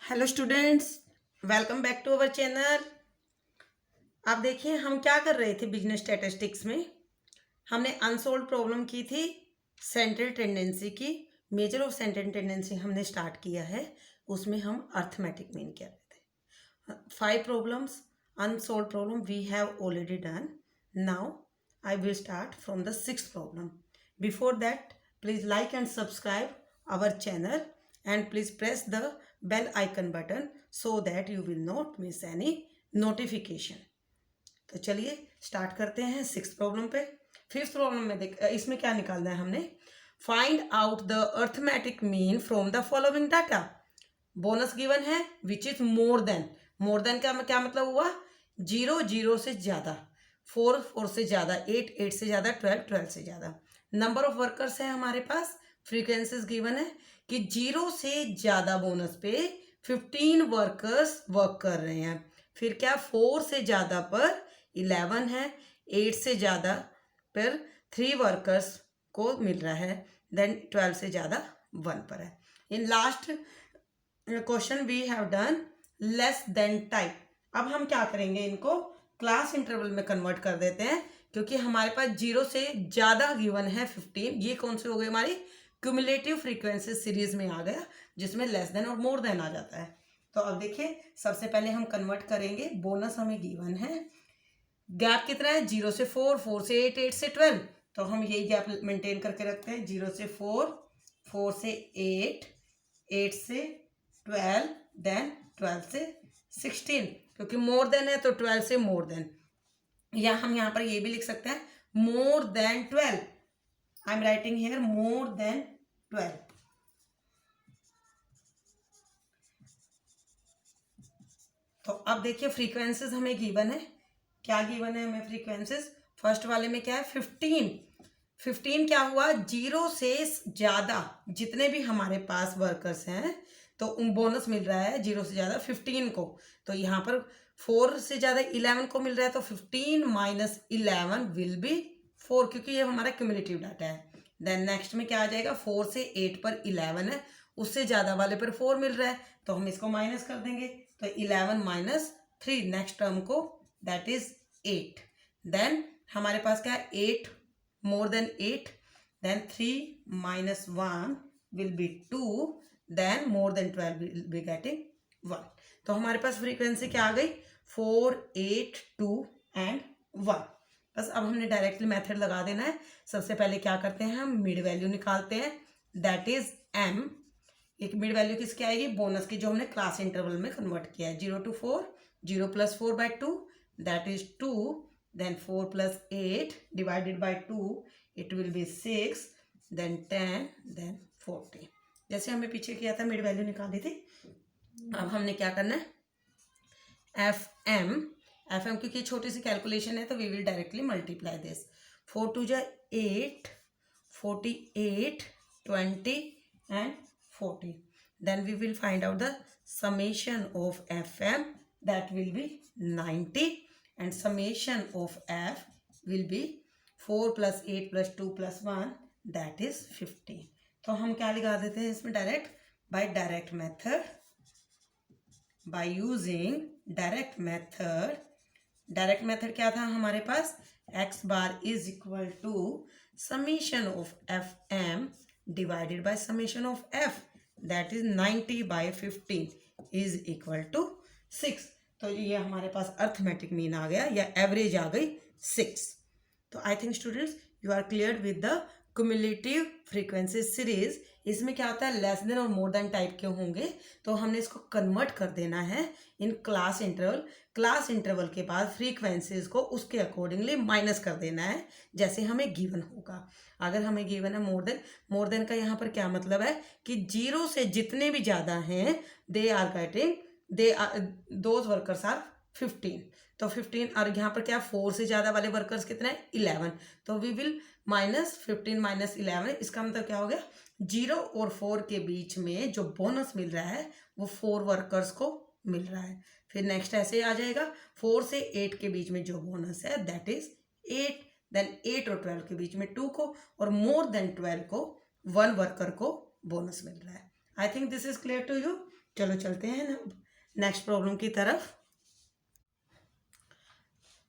Hello students, welcome back to our channel. आप देखिए हम क्या कर रहे थे बिजनेस स्टैटिस्टिक्स में। हमने अनसोल्व प्रॉब्लम की थी सेंट्रल टेंडेंसी की। मेजर ऑफ सेंट्रल टेंडेंसी हमने स्टार्ट किया है, उसमें हम अर्थमेटिक मीन कर रहे थे। 5 problems unsolve problem we have already done. Now I will start from the 6th problem. Before that please like and subscribe our channel and please press the bell icon button so that you will not miss any notification। तो चलिए start करते हैं 6th problem पे। 5th problem में इसमें क्या निकालना है हमने। Find out the arithmetic mean from the following data. Bonus given है विच इज मोर देन का क्या मतलब हुआ 0 0 से ज्यादा, 4 4 से ज्यादा, 8 8 से ज्यादा, 12 12 से ज्यादा। नंबर ऑफ वर्कर्स है हमारे पास। फ्रीक्वेंसीज गिवन है कि 0 से ज्यादा बोनस पे 15 वर्कर्स वर्क कर रहे हैं। फिर क्या 4 से ज्यादा पर 11 है, 8 से ज्यादा पर 3 वर्कर्स को मिल रहा है, देन 12 से ज्यादा 1 पर है। In last question we have done less than type. अब हम क्या करेंगे, इनको क्लास इंटरवल में कन्वर्ट कर देते हैं, क्योंकि हमारे पास 0 से ज्यादा गिवन है 15। ये कौन सी हो गई हमारी क्यूमुलेटिव फ्रीक्वेंसी सीरीज में आ गया, जिसमें लेस देन और मोर देन आ जाता है। तो अब देखिए सबसे पहले हम कन्वर्ट करेंगे। बोनस हमें गिवन है, गैप कितना है 0 से 4, 4 से 8, 8 से 12। तो हम यही गैप मेंटेन करके रखते हैं, 0 से 4, 4 से 8, 8 से 12, देन 12 से 16, क्योंकि मोर देन है तो 12 से मोर देन। या हम यहाँ पर ये भी लिख सकते हैं more than 12। I am writing here more than 12। तो अब देखिए फ्रीक्वेंसीज हमें गिवन है। क्या गिवन है हमें फ्रीक्वेंसीज। फर्स्ट वाले में क्या है 15। 15 क्या हुआ 0 से ज्यादा जितने भी हमारे पास वर्कर्स हैं तो उन बोनस मिल रहा है 0 से ज्यादा 15 को। तो यहाँ पर 4 से ज्यादा 11 को मिल रहा है, तो 15 माइनस 11 विल बी 4, क्योंकि ये हमारा क्यूमुलेटिव डाटा है। देन नेक्स्ट में क्या आ जाएगा 4 से 8 पर 11 है, उससे ज्यादा वाले पर 4 मिल रहा है, तो हम इसको माइनस कर देंगे। तो 11 माइनस 3 नेक्स्ट टर्म को, दैट इज 8। देन हमारे पास क्या है 8 more than 8, then 3 minus 1 will be 2, then more than 12 will be getting 1। तो हमारे पास फ्रीक्वेंसी क्या आ गई 4 8 2 and 1। बस अब हमने डायरेक्टली मेथड लगा देना है। सबसे पहले क्या करते हैं हम मिड वैल्यू निकालते हैं, दैट इज m। एक मिड वैल्यू किसकी आएगी बोनस की, जो हमने क्लास इंटरवल में कन्वर्ट किया है। 0 to 4, 0 plus 4 by 2, that is 2, then 4 plus 8 divided by 2, it will be 6, then 10, then 40। जैसे हमें पीछे किया था मिड वैल्यू निकाली थी। अब हमने क्या करना है एफ एम क्योंकि छोटी सी कैलकुलेशन है तो we will directly multiply this. 4 2 जा 8, 48, 20 and 40। then we will find out the summation of fm, that will be 90, and summation of f will be 4 plus 8 plus 2 plus 1, that is 15। तो हम क्या लगा देते हैं इसमें direct, by direct method, by using direct method. Direct method क्या था हमारे पास, x bar is equal to summation of F M divided by summation of F, that is 90 by 15 is equal to 6। तो ये हमारे पास अर्थमेटिक मीन आ गया या average आ गई 6। तो I think students you are clear with the cumulative frequency series. इसमें क्या होता है लेस देन और मोर देन टाइप के होंगे, तो हमने इसको कन्वर्ट कर देना है in class interval. Class interval के बाद फ्रीक्वेंसीज को उसके अकॉर्डिंगली माइनस कर देना है जैसे हमें गिवन होगा। अगर हमें गिवन है मोर देन का यहाँ पर क्या मतलब है कि 0 से जितने भी ज़्यादा हैं they are getting those workers are 15। तो 15, और यहाँ पर क्या 4 से ज़्यादा वाले वर्कर्स कितने हैं 11। तो वी विल माइनस 15 माइनस 11, इसका मतलब क्या हो गया 0 और 4 के बीच में जो बोनस मिल रहा है वो 4 वर्कर्स को मिल रहा है। फिर नेक्स्ट ऐसे आ जाएगा 4 से 8 के बीच में जो बोनस है दैट इज 8, देन 8 और 12 के बीच में 2 को, और मोर देन 12 को 1 वर्कर को बोनस मिल रहा है। I think this is clear to you. चलो चलते हैं ना नेक्स्ट प्रॉब्लम की तरफ।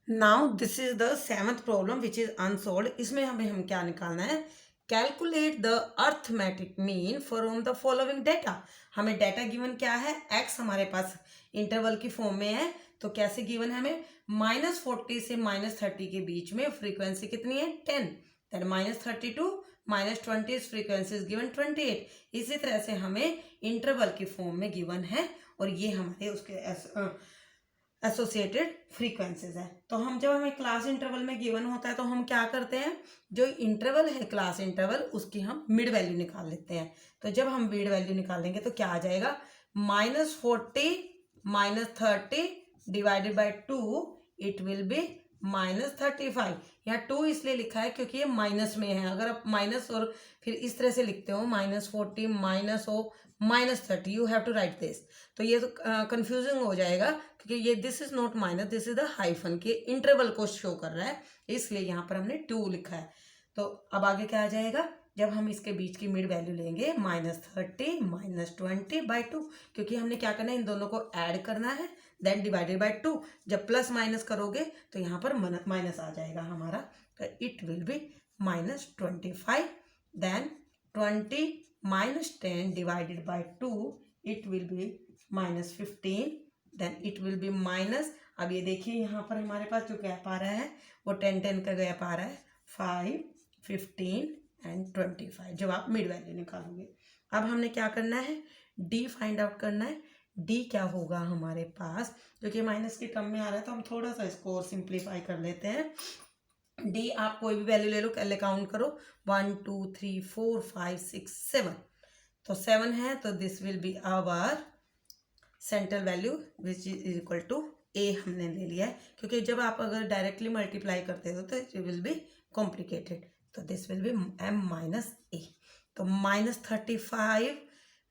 Now this is the 7th problem which is unsolved. इसमें हमें हम क्या निकालना है, calculate the arithmetic mean from the following data. हमें डेटा गिवन क्या है, एक्स हमारे पास इंटरवल की फॉर्म में है, तो कैसे गिवन है हमें, -40 से -30 के बीच में फ्रीक्वेंसी कितनी है 10, then -30 to -20 frequency is given 28। इसी तरह से हमें इंटरवल की फॉर्म में गिवन है और ये हमारे उसके एसोसिएटेड फ्रीक्वेंसीज है। तो हम जब हमें क्लास इंटरवल में गिवन होता है तो हम क्या करते हैं, जो इंटरवल है क्लास इंटरवल उसकी हम मिड वैल्यू निकाल लेते हैं। तो जब हम मिड वैल्यू निकालेंगे तो क्या आ जाएगा, -40 -30 divided by 2 it will be -35। यहाँ 2 इसलिए लिखा है क्योंकि ये माइनस में है। अगर आप माइनस और फिर इस तरह से लिखते हो -40 -30 you have to write this, तो ये तो कंफ्यूजिंग हो जाएगा क्योंकि ये this is not minus, this is the hyphen के इंटरवल को शो कर रहा है, इसलिए यहाँ पर हमने 2 लिखा है। तो अब आगे क्या आ जाएगा, जब हम इसके बीच की मिड वैल्यू लेंगे -30 -20 बाई 2, क्योंकि हमने क्या करना है, इन दोनों को ऐड करना है, देन डिवाइडेड बाई 2। जब प्लस माइनस करोगे तो यहाँ पर माइनस आ जाएगा हमारा, तो it will be -25, then 20 -10 divided by 2 it will be -15, then it will be minus, अब ये देखिए यहाँ पर हमारे पास जो गैप आ रहा है वो 10 का गैप आ रहा है, 5 15 एंड 25 जब आप मिड वैल्यू निकालोगे। अब हमने क्या करना है, डी फाइंड आउट करना है। डी क्या होगा हमारे पास, क्योंकि माइनस की टर्म में आ रहा है तो हम थोड़ा सा इसको और सिंप्लीफाई कर लेते हैं। डी आप कोई भी वैल्यू ले लो, पहले काउंट करो, 1 2 3 4 5 6 7, तो 7 है, तो this will be our central value which is equal to a हमने ले लिया है, क्योंकि जब आप अगर डायरेक्टली मल्टीप्लाई करते हो तो इट विल बी कॉम्प्लिकेटेड, तो this will be m minus a. तो -35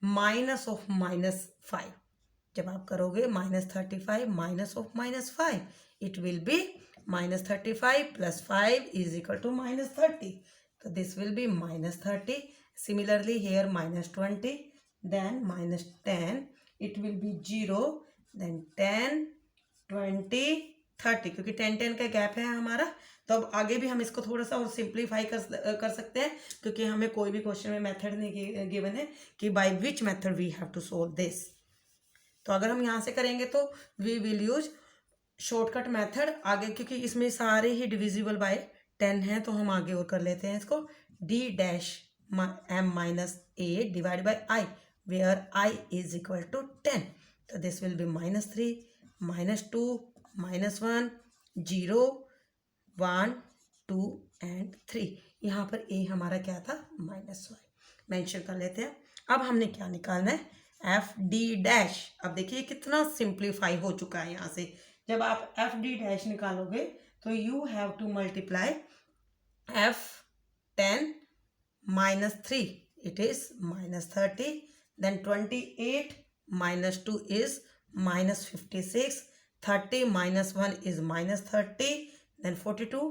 माइनस ऑफ -5, जब आप करोगे -35 minus of -5 it will be -35 plus 5 is equal to -30, तो this will be -30। Similarly here -20, then -10 it will be 0, then 10 20 30, क्योंकि 10 का gap है हमारा। तो अब आगे भी हम इसको थोड़ा सा और सिंप्लीफाई कर सकते हैं, क्योंकि हमें कोई भी क्वेश्चन में मेथड नहीं गिवन है कि by which method we have to solve this. तो अगर हम यहाँ से करेंगे तो we will use shortcut method आगे, क्योंकि इसमें सारे ही डिविजिबल बाय 10 हैं, तो हम आगे और कर लेते हैं इसको, d dash m minus A divide by I, where I is equal to 10. So this will be -3, -2, -1, 0, 1, 2 and 3। यहाँ पर a हमारा क्या था, -y मेंशन कर लेते हैं। अब हमने क्या निकालना है, एफ डी डैश। अब देखिए कितना सिंप्लीफाई हो चुका है यहाँ से। जब आप एफ डी डैश निकालोगे तो you have to multiply f10 -3, it is -30, then 28 minus 2 is -56, 30 minus 1 is -30, then 42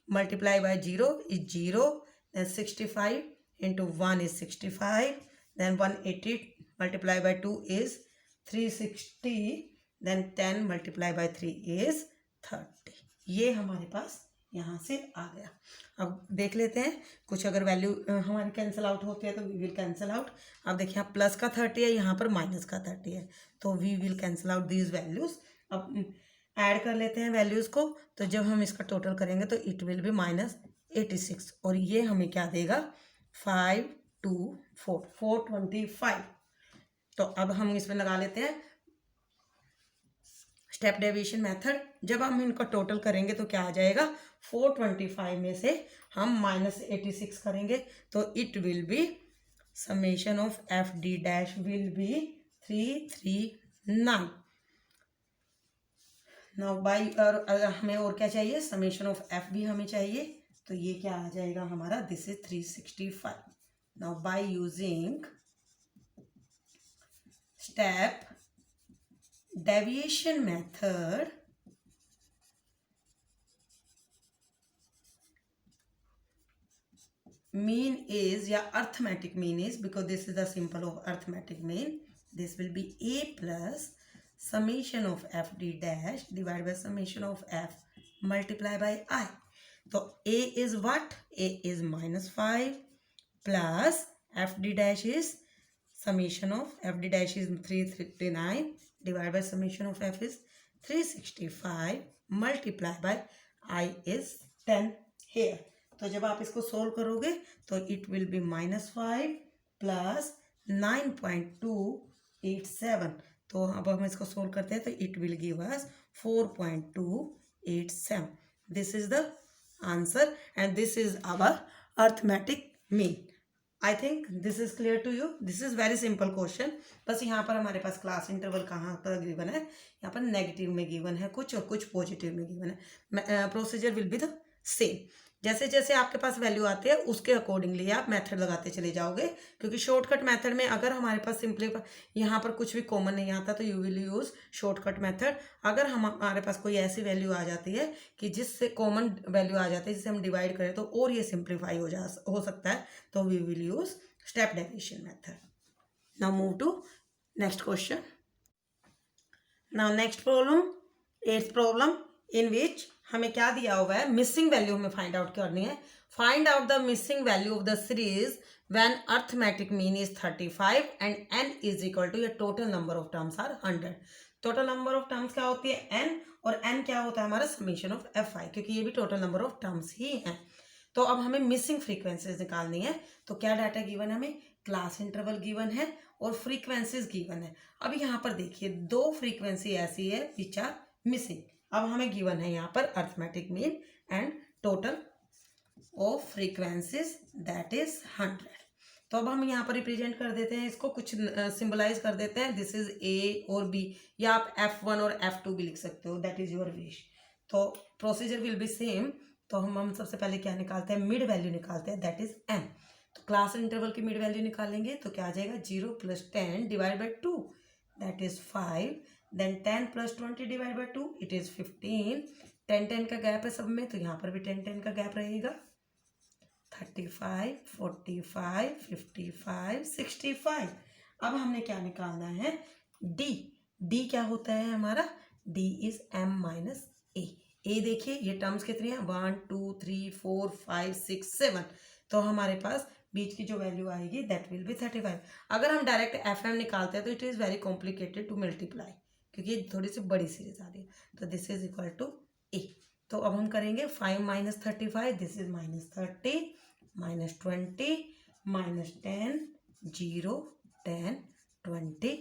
multiplied by 0 is 0, then 65 into 1 is 65, then 180 multiplied by 2 is 360, then 10 multiplied by 3 is 30। ये हमारे पास यहाँ से आ गया। अब देख लेते हैं कुछ अगर वैल्यू हमारी कैंसिल आउट होती है तो वी विल कैंसिल आउट। अब देखिए यहाँ प्लस का 30 है, यहाँ पर माइनस का 30 है, तो we will cancel out these values. अब ऐड कर लेते हैं वैल्यूज़ को, तो जब हम इसका टोटल करेंगे तो इट विल बी -86, और ये हमें क्या देगा, 5 2 4 425। तो अब हम इसमें लगा लेते हैं स्टेप डेविएशन मेथड। जब हम इनका टोटल करेंगे तो क्या आ जाएगा, 425 में से हम -86 करेंगे तो it will be summation of F D dash will be 339। Now by, और हमें और क्या चाहिए, समेशन ऑफ एफ भी हमें चाहिए, तो ये क्या आ जाएगा हमारा, this is 365। Now by using step deviation method, mean is या arithmetic mean is, because this is the symbol of arithmetic mean, this will be a plus summation of f d dash divided by summation of f multiply by I. तो a is what? A is -5 plus f d dash is summation of f d dash is 339 divided by summation of f is 365 multiply by I is 10 here. तो जब आप इसको solve करोगे तो it will B -5 plus 9.287. तो अब हम इसको सोल्व करते हैं तो it will give us 4.287. This is the answer and this is our arithmetic mean. I think this is clear to you. This is very simple question. बस यहाँ पर हमारे पास क्लास इंटरवल कहाँ पर गिवन है, यहाँ पर नेगेटिव में गिवन है कुछ और कुछ पॉजिटिव में गिवन है. Procedure will be the same. जैसे जैसे आपके पास वैल्यू आती है उसके अकॉर्डिंगली आप मेथड लगाते चले जाओगे, क्योंकि शॉर्टकट मेथड में अगर हमारे पास सिंपलीफाई यहाँ पर कुछ भी कॉमन नहीं आता तो you will use shortcut method. अगर हमारे पास कोई ऐसी वैल्यू आ जाती है कि जिससे कॉमन वैल्यू आ जाती है जिससे हम डिवाइड करें तो और ये सिंप्लीफाई हो सकता है, तो we will use step deviation method. Now move to next question. Now next problem, 8th problem, in which हमें क्या दिया हुआ है, मिसिंग वैल्यू हमें फाइंड आउट करनी है. Find out the missing value of the series when arithmetic mean is 35 and n is equal to, ये total number of terms are 100. Total number of terms क्या होती है, n, और n क्या होता है हमारा समीशन ऑफ fi, क्योंकि ये भी टोटल नंबर ऑफ टर्म्स ही हैं. तो अब हमें मिसिंग फ्रीक्वेंसीज निकालनी है. तो क्या डाटा गिवन है हमें, क्लास इंटरवल गिवन है और फ्रीक्वेंसीज गिवन है. अब यहाँ पर देखिए दो फ्रीक्वेंसी ऐसी है विच आर मिसिंग. अब हमें गिवन है यहाँ पर arithmetic mean and total of frequencies that is 100. तो अब हम यहाँ पर रिप्रेजेंट कर देते हैं इसको, कुछ सिंबलाइज कर देते हैं. दिस इज ए और बी, या आप F1 और F2 भी लिख सकते हो, दैट इज योर विश. तो प्रोसीजर विल बी सेम. तो हम सबसे पहले क्या निकालते हैं, मिड वैल्यू निकालते हैं, दैट इज n. तो क्लास इंटरवल की मिड वैल्यू निकालेंगे तो क्या आ जाएगा, 0 + 10 divide by 2 that is 5. Then 10 + 20 divide by 2 it is 15. 10 का गैप है सब में, तो यहाँ पर भी 10 का गैप रहेगा. 35, 45, 55, 65. अब हमने क्या निकालना है, d. d क्या होता है हमारा, d is m minus a. a देखिए ये टर्म्स कितनी है, 1 2 3 4 5 6 7. तो हमारे पास बीच की जो वैल्यू आएगी दैट विल बी 35. अगर हम डायरेक्ट FM निकालते हैं तो it is very complicated to multiply, क्योंकि ये थोड़ी सी बड़ी सीरीज आ रही है. तो this is equal to a. तो अब हम करेंगे 5 - 35, दिस इज -30 -20 -10 0 10 20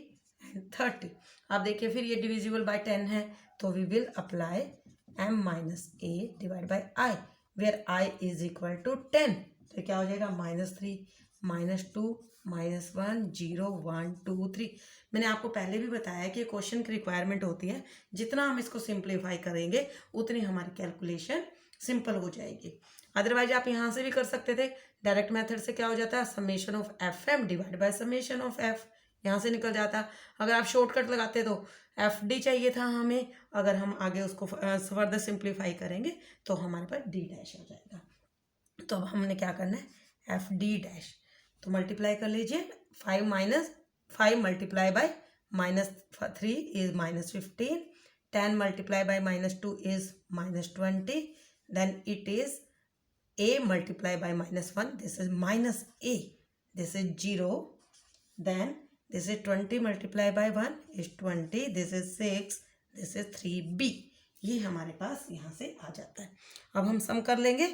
एंड 30. अब देखिए फिर ये डिविजिबल बाय 10 है, तो we will apply m - a divide by i, where i is equal to 10. तो क्या हो जाएगा, -3 -2 -1 0 1 2 3. मैंने आपको पहले भी बताया कि क्वेश्चन की रिक्वायरमेंट होती है, जितना हम इसको सिंप्लीफाई करेंगे उतनी हमारी कैलकुलेशन सिंपल हो जाएगी. अदरवाइज आप यहाँ से भी कर सकते थे, डायरेक्ट मेथड से क्या हो जाता है, summation of FM divide by summation of F, यहाँ से निकल जाता. अगर आप शॉर्टकट लगाते तो FD चाहिए था हमें, अगर हम आगे उसको फर्दर सिंप्लीफाई करेंगे तो हमारे पास D डैश हो जाएगा. तो अब हमने क्या करना है, FD डैश. तो मल्टीप्लाई कर लीजिए, 5 multiply by -3 is -15. 10 multiply by -2 is -20. Then it is a multiply by -1, this is -a, this is 0. then this is 20 multiply by 1 is 20, this is 6, this is 3b. ये हमारे पास यहाँ से आ जाता है. अब हम सम कर लेंगे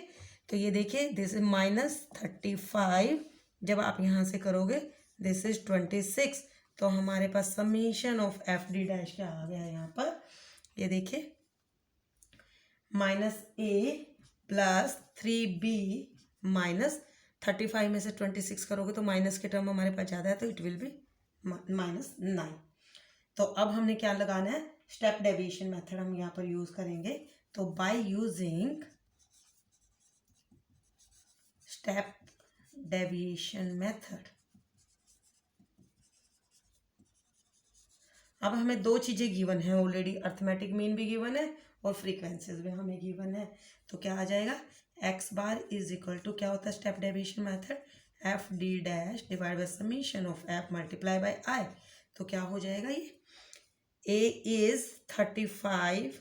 तो ये देखिए दिस इज -35, जब आप यहाँ से करोगे दिस इज 26. तो हमारे पास समीशन ऑफ FD डैश क्या आ गया यहाँ पर, ये देखिए -a प्लस 3b माइनस 35 में से 26 करोगे तो माइनस के टर्म हमारे पास ज़्यादा है, तो इट विल बी -9. तो अब हमने क्या लगाना है, स्टेप डेविएशन मेथड हम यहाँ पर यूज करेंगे. तो bye using step deviation method अब हमें दो चीज़ें गिवन है ऑलरेडी, अर्थमेटिक मीन भी गिवन है और फ्रीक्वेंसीज भी हमें गिवन है. तो क्या आ जाएगा, x bar is equal to क्या होता है step deviation method, FD dash divide by summation of F multiply by I. तो क्या हो जाएगा ये, a is 35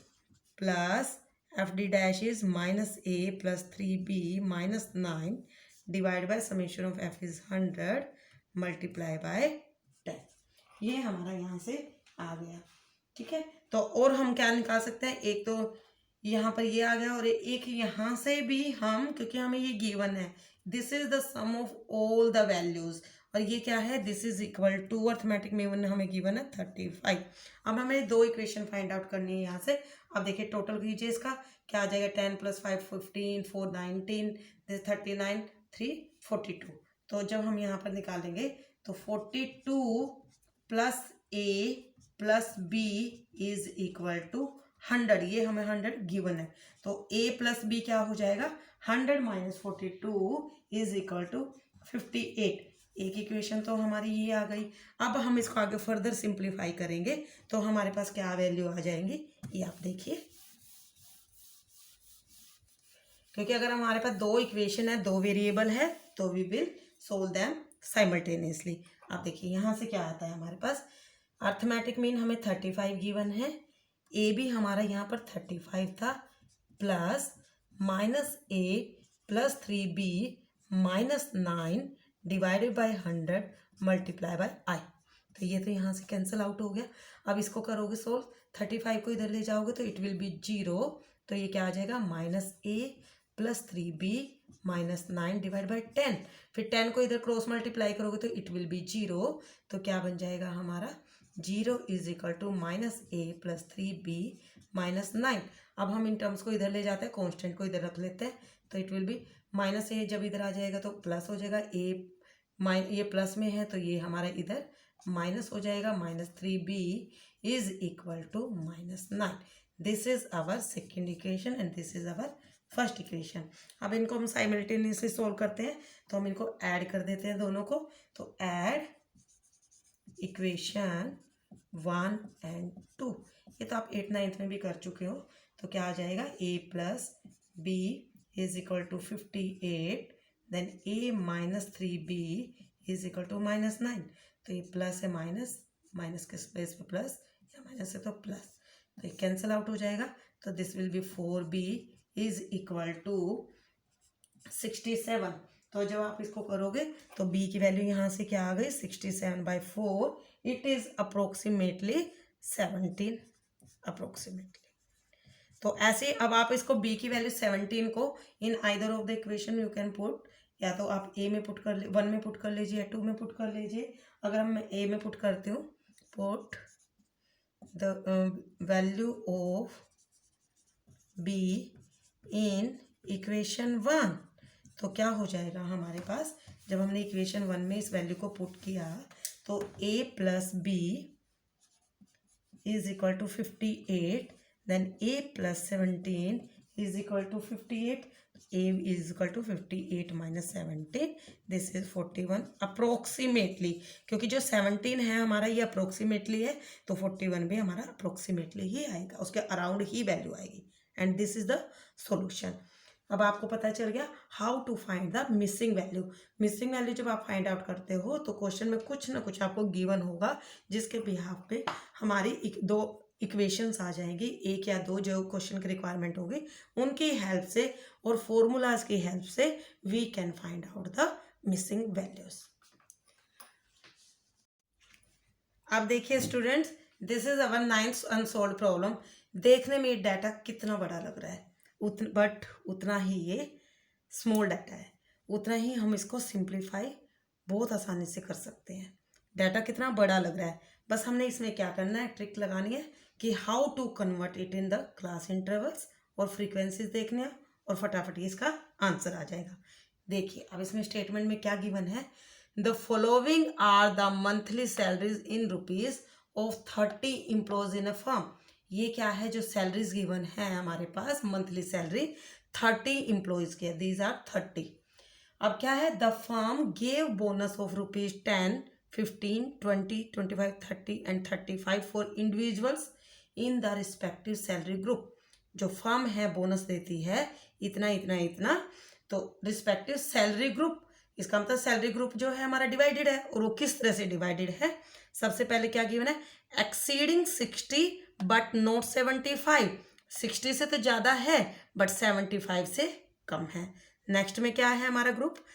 plus F D dash is minus a plus 3b minus 9 divide by summation of F is 100 multiply by 10। ये हमारा यहाँ से आ गया, ठीक है। तो और हम क्या निकाल सकते हैं, एक तो यहाँ पर ये आ गया और एक यहाँ से भी हम, क्योंकि हमें ये गिवन है this is the sum of all the values, और ये क्या है, this is equal to arithmetic में हमें गिवन है 35। अब हमें दो इक्वेशन फाइंड आउट करनी है यहाँ से। अब देखिए टोटल कीजिए, इसका क्या आ जाएगा, 10 + 5 15, 4 19, दिस 39, 3 42। तो जब हम यहाँ पर निकालेंगे तो 42 plus a plus b is equal to 100, ये हमें 100 गिवन है। तो a प्लस बी क्या हो जाएगा, 100 माइनस 42 इज इक्वल टू 58। एक इक्वेशन तो हमारी ये आ गई। अब हम इसको आगे फर्दर सिंप्लीफाई करेंगे तो हमारे पास क्या वैल्यू आ जाएंगी, ये आप देखिए। क्योंकि अगर हमारे पास दो इक्वेशन है, दो वेरिएबल है, तो we will solve them simultaneously. आप देखिए यहाँ से क्या आता है हमारे पास, अर्थमेटिक मीन हमें 35 गिवन है, ए भी हमारा यहाँ पर 35 था, plus minus a plus 3b minus 9 divided by 100 multiply by I. तो ये तो यहाँ से कैंसिल आउट हो गया। अब इसको करोगे सोल्व, 35 को इधर ले जाओगे तो इट विल बी 0, तो ये क्या आ जाएगा, minus a plus 3b minus 9 divide bye 10। फिर 10 को इधर क्रॉस मल्टीप्लाई करोगे तो इट विल बी 0, तो क्या बन जाएगा हमारा, 0 is equal to minus a plus 3b minus 9। अब हम इन टर्म्स को इधर ले जाते हैं, कांस्टेंट को इधर रख लेते हैं, तो इट विल बी माइनस ए, जब इधर आ जाएगा तो प्लस हो जाएगा, ये प्लस में है तो ये हमारा इधर माइनस हो जाएगा, minus 3b is equal to minus 9। This is our second equation and this is our first equation. अब इनको हम साइमल्टेनियसली सोल्व करते हैं, तो हम इनको ऐड कर देते हैं दोनों को। तो ऐड इक्वेशन 1 and 2, ये तो आप 8th 9th में भी कर चुके हो। तो क्या आ जाएगा, a plus b is equal to 58, then a minus 3b is equal to minus 9। तो ये प्लस है, माइनस माइनस के स्पेस पे प्लस, या माइनस है तो प्लस, तो ये कैंसिल आउट हो जाएगा। तो this will be 4b is equal to 67। तो जब आप इसको करोगे तो b की वैल्यू यहाँ से क्या आ गई, 67/4, इट इज अप्रोक्सीमेटली 17 अप्रोक्सीमेटली। तो ऐसे अब आप इसको b की वैल्यू 17 को in either of the equation you can put, या तो आप a में पुट कर 1 में पुट कर लीजिए या 2 में पुट कर लीजिए। अगर हम a में पुट करते हो, put the value of b in equation 1, तो क्या हो जाएगा हमारे पास, जब हमने इक्वेशन 1 में इस वैल्यू को पुट किया तो a plus b is equal to 58, then a plus 17 is equal to 58, a is equal to 58 minus 17, this is 41 approximately. क्योंकि जो 17 है हमारा ये अप्रोक्सीमेटली है, तो 41 भी हमारा अप्रोक्सीमेटली ही आएगा, उसके अराउंड ही वैल्यू आएगी। And this is the solution. अब आपको पता चल गया how to find the missing value. Missing value जब आप फाइंड आउट करते हो तो क्वेश्चन में कुछ ना कुछ आपको गिवन होगा, जिसके बिहाफ पे हमारी दो इक्वेशंस आ जाएंगी, एक या दो जो क्वेश्चन की रिक्वायरमेंट होगी, उनकी हेल्प से और फॉर्मूलाज की हेल्प से we can find out the missing values. अब देखिए students, this is our 9th unsolved problem. देखने में डाटा कितना बड़ा लग रहा है, बट उतना ही ये स्मॉल डाटा है, उतना ही हम इसको सिंप्लीफाई बहुत आसानी से कर सकते हैं। डाटा कितना बड़ा लग रहा है, बस हमने इसमें क्या करना है, ट्रिक लगानी है कि how to convert it in the class intervals, और फ्रीक्वेंसीज देखने हैं, और फटाफट इसका आंसर आ जाएगा। देखिए अब इसमें स्टेटमेंट में क्या गिवन है, the following are the monthly salaries in rupees of 30 employees in a firm. ये क्या है, जो सैलरीज गिवन है हमारे पास, मंथली सैलरी 30 एम्प्लॉयज के, दीज आर 30। अब क्या है, the firm gave bonus of ₹10, 15, 20, 25, 30 and 35 for individuals in the respective salary group. जो फर्म है बोनस देती है इतना इतना इतना, तो रिस्पेक्टिव सैलरी ग्रुप इसका मतलब सैलरी ग्रुप जो है हमारा डिवाइडेड है, और वो किस तरह से डिवाइडेड है। सबसे पहले क्या गिवन है, एक्सीडिंग 60 बट नॉट 75। 60 से तो ज़्यादा है बट 75 से कम है। नेक्स्ट में क्या है हमारा group,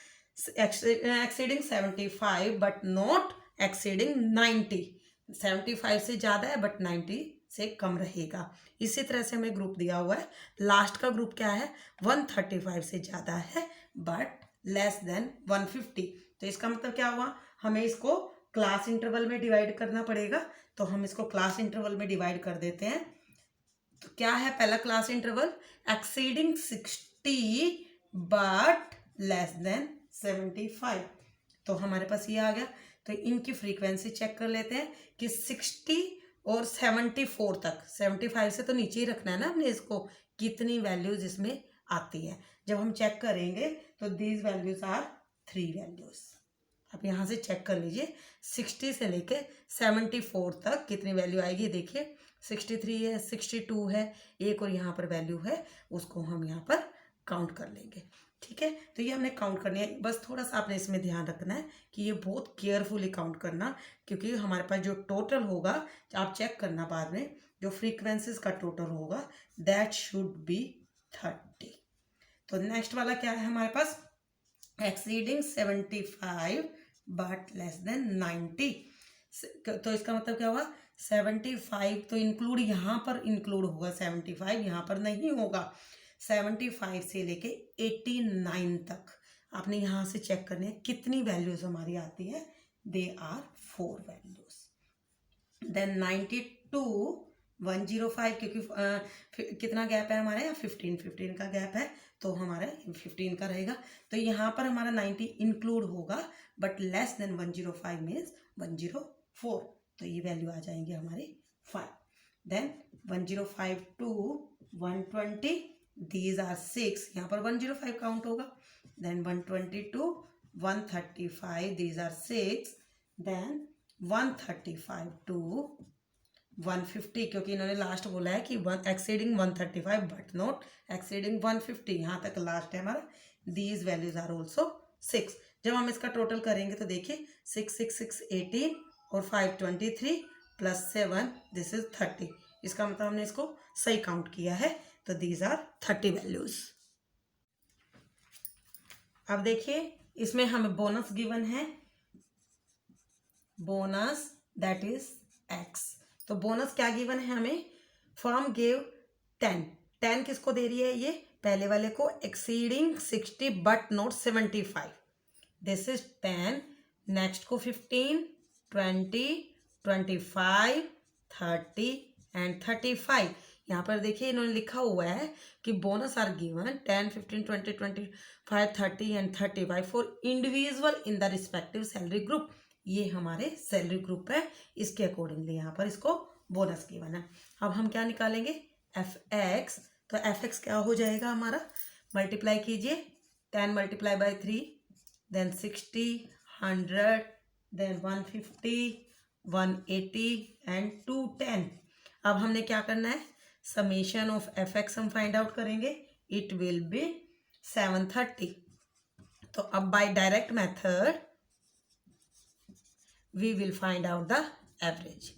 exceeding 75 but not exceeding 90। 75 से ज़्यादा है बट 90 से कम रहेगा। इसी तरह से हमें ग्रुप दिया हुआ है। लास्ट का ग्रुप क्या है, 135 से ज़्यादा है बट लेस देन 150। तो इसका मतलब क्या हुआ, हमें इसको क्लास इंटरवल में डिवाइड करना पड़ेगा। तो हम इसको क्लास इंटरवल में डिवाइड कर देते हैं। तो क्या है पहला class interval, exceeding 60 but less than 75। तो हमारे पास ये आ गया। तो इनकी फ्रीक्वेंसी चेक कर लेते हैं कि 60 और 74 तक, 75 से तो नीचे ही रखना है ना हमने इसको, कितनी वैल्यूज इसमें आती है। जब हम चेक करेंगे तो दीज वैल्यूज आर 3 वैल्यूज। आप यहाँ से चेक कर लीजिए 60 से लेके 74 तक कितनी वैल्यू आएगी। देखिए 63 है, 62 है, एक और यहाँ पर वैल्यू है, उसको हम यहाँ पर काउंट कर लेंगे। ठीक है, तो ये हमने काउंट करनी है। बस थोड़ा सा आपने इसमें ध्यान रखना है कि ये बहुत केयरफुली काउंट करना, क्योंकि हमारे पास जो टोटल होगा, आप चेक करना बाद में, जो फ्रीक्वेंसीज का टोटल होगा दैट शुड बी 30। तो नेक्स्ट वाला क्या है हमारे पास, एक्सीडिंग 75 बट लेस देन 90। तो इसका मतलब क्या हुआ, 75 तो इंक्लूड यहाँ पर इंक्लूड होगा, 75 यहाँ पर नहीं होगा। 75 से लेके 89 तक आपने यहाँ से चेक करने हैं कितनी वैल्यूज हमारी आती है, they are 4 values. Then 90 to 105, क्योंकि कितना गैप है हमारे यहाँ, 15 का गैप है, तो हमारा 15 का रहेगा। तो यहाँ पर हमारा 90 इंक्लूड होगा बट लेस देन 105 मीन्स 104। तो ये वैल्यू आ जाएंगे हमारी 5। देन 105 टू 120, दीज आर 6, यहाँ पर 105 काउंट होगा। Then 120 to 135, these are 6। Then 135 to 150, क्योंकि इन्होंने लास्ट बोला है कि एक्सीडिंग 135 बट नॉट एक्सीडिंग 150, यहाँ तक लास्ट है हमारा। These values are also 6। जब हम इसका टोटल करेंगे तो देखिए 6 6 6 18 और 5 23 प्लस 7 दिस इज 30। इसका मतलब हमने इसको सही काउंट किया है। तो दीज आर 30 वैल्यूज। अब देखिए इसमें हमें बोनस गिवन है, बोनस दैट इज x। तो बोनस क्या गिवन है हमें, फर्म गिव 10 किसको दे रही है, ये पहले वाले को, exceeding 60 but not 75, this is 10। Next को 15 20 25 30 एंड 35। यहाँ पर देखिए इन्होंने लिखा हुआ है कि bonus are given 10 15 20 25 30 and 35 for individual in the respective salary group. ये हमारे सैलरी ग्रुप है, इसके अकॉर्डिंगली यहाँ पर इसको बोनस गिवन है। अब हम क्या निकालेंगे, fx। तो fx क्या हो जाएगा हमारा, मल्टीप्लाई कीजिए 10 multiply by 3, then 60 100, then 150 180 and 210। अब हमने क्या करना है, समेशन ऑफ fx हम फाइंड आउट करेंगे, इट विल बी 730। तो अब by direct method we will find out the average।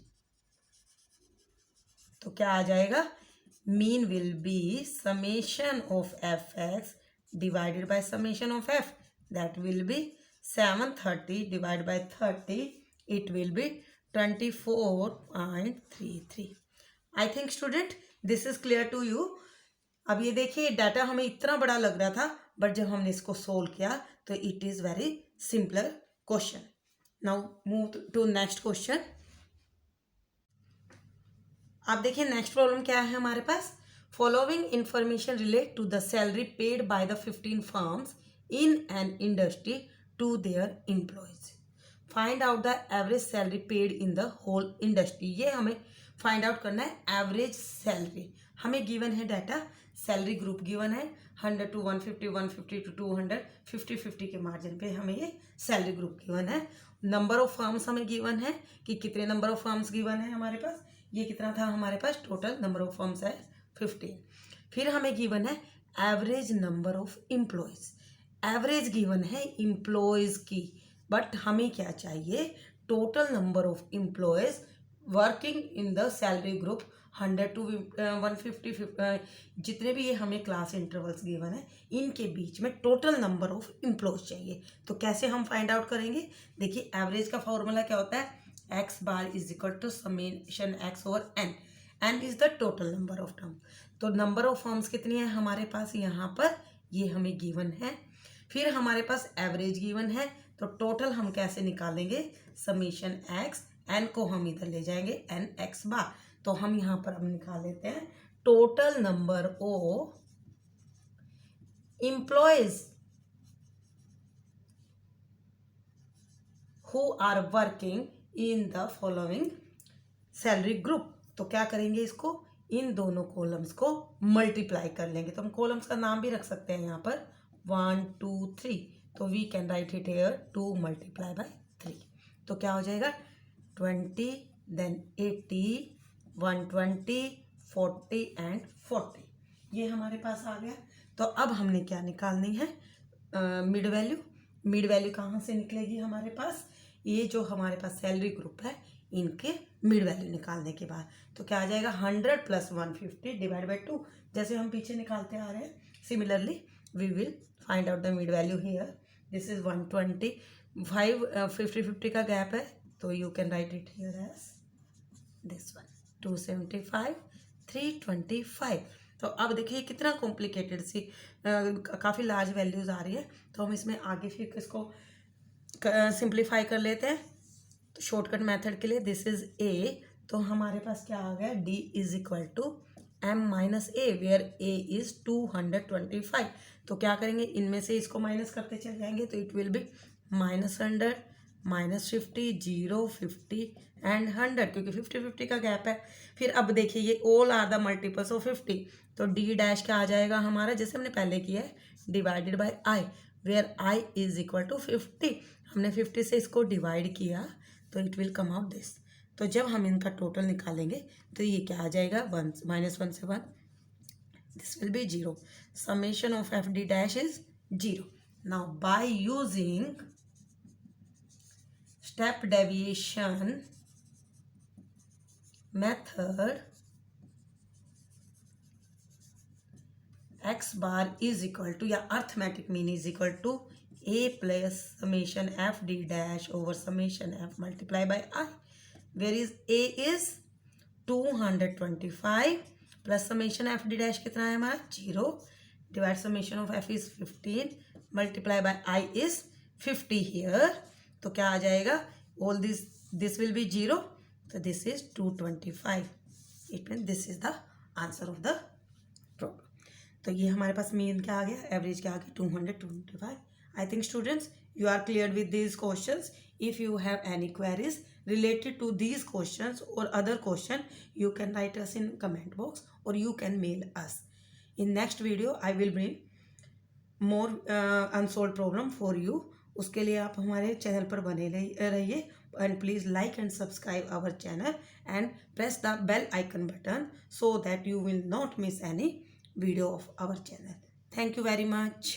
तो क्या आ जाएगा, mean will be summation of fx divided by summation of f, that will be 730 divide by 30, it will be 24.33। I think student this is clear to you. अब ये देखिए data हमें इतना बड़ा लग रहा था, बट जब हमने इसको सोल्व किया तो it is very simpler question. Now move to next question। आप देखिए नेक्स्ट प्रॉब्लम क्या है हमारे पास, following information relate to the salary paid by the 15 firms in an industry to their employees. Find out the average salary paid in the whole industry. ये हमें find out करना है एवरेज सैलरी। हमें given है data, salary group given है 100 to 150 150 to 200, 50-50 के margin पे हमें ये सैलरी ग्रुप गिवन है। नंबर ऑफ फर्म्स हमें गिवन है कि कितने नंबर ऑफ फर्म्स गिवन है हमारे पास, ये कितना था हमारे पास, टोटल नंबर ऑफ फर्म्स है 15। फिर हमें गिवन है average number of employees. Average given है एम्प्लॉयज़ की, बट हमें क्या चाहिए, total number of employees working in the salary group 100 to 150, जितने भी ये हमें क्लास इंटरवल्स गिवन है इनके बीच में टोटल नंबर ऑफ एम्प्लॉयज़ चाहिए। तो कैसे हम फाइंड आउट करेंगे, देखिए एवरेज का फॉर्मूला क्या होता है, x bar is equal to summation x over n, n is the total number of term. तो नंबर ऑफ फॉर्म्स कितनी है हमारे पास यहाँ पर, ये हमें गिवन है। फिर हमारे पास एवरेज गिवन है, तो टोटल हम कैसे निकालेंगे, समेशन एक्स, एन को हम इधर ले जाएंगे एन एक्स बार। तो हम यहाँ पर अब निकाल लेते हैं total number of employees who are working in the following salary group. तो क्या करेंगे, इसको इन दोनों कॉलम्स को मल्टीप्लाई कर लेंगे। तो हम कॉलम्स का नाम भी रख सकते हैं यहाँ पर 1 2 3, तो we can write it here 2 multiply by 3। तो क्या हो जाएगा 20, देन 80, 120, 40 एंड 40, ये हमारे पास आ गया। तो अब हमने क्या निकालनी है, मिड वैल्यू। मिड वैल्यू कहाँ से निकलेगी हमारे पास, ये जो हमारे पास सैलरी ग्रुप है इनके मिड वैल्यू निकालने के बाद। तो क्या आ जाएगा 100 प्लस 150 डिवाइड बाई 2, जैसे हम पीछे निकालते आ रहे हैं। Similarly we will find out the mid value here, this is 120, 50 का गैप है, तो you can write it here as this one 275, 325। तो अब देखिए कितना कॉम्प्लिकेटेड सी काफ़ी लार्ज वैल्यूज़ आ रही है। तो हम इसमें आगे फिर इसको सिंप्लीफाई कर लेते हैं। तो शॉर्टकट मेथड के लिए दिस इज ए, तो हमारे पास क्या आ गया, d is equal to m minus a, where a is 225। तो क्या करेंगे, इनमें से इसको माइनस करते चले जाएंगे, तो इट विल बी -100, -50, 0, 50 एंड 100, क्योंकि 50 का गैप है। फिर अब देखिए ये all are the multiples of 50, तो डी डैश क्या आ जाएगा हमारा, जैसे हमने पहले किया है, divided by I, where i is equal to 50। हमने 50 से इसको डिवाइड किया, तो it will come out this. तो जब हम इनका टोटल निकालेंगे तो ये क्या आ जाएगा, 1 -1 से 1, this will be 0, summation of F D dash is 0। Now by using step deviation method, X bar is equal to, या arithmetic mean is equal to a plus summation F D dash over summation F multiply by I, where is a is 225 plus summation F D dash कितना है हमारा 0, divide summation of F is 15 multiply by I is 50 here. तो क्या आ जाएगा, all this will be 0, तो this is 225, it mean this is the answer of the problem. तो ये हमारे पास मीन क्या आ गया, एवरेज क्या आ गया 225। I think students you are cleared with these questions. If you have any queries related to these questions or other question, you can write us in comment box or you can mail us. In next video I will bring more unsolved problem for you. उसके लिए आप हमारे channel पर बने रहिए, and please like and subscribe our channel and press the bell icon button so that you will not miss any video of our channel. Thank you very much.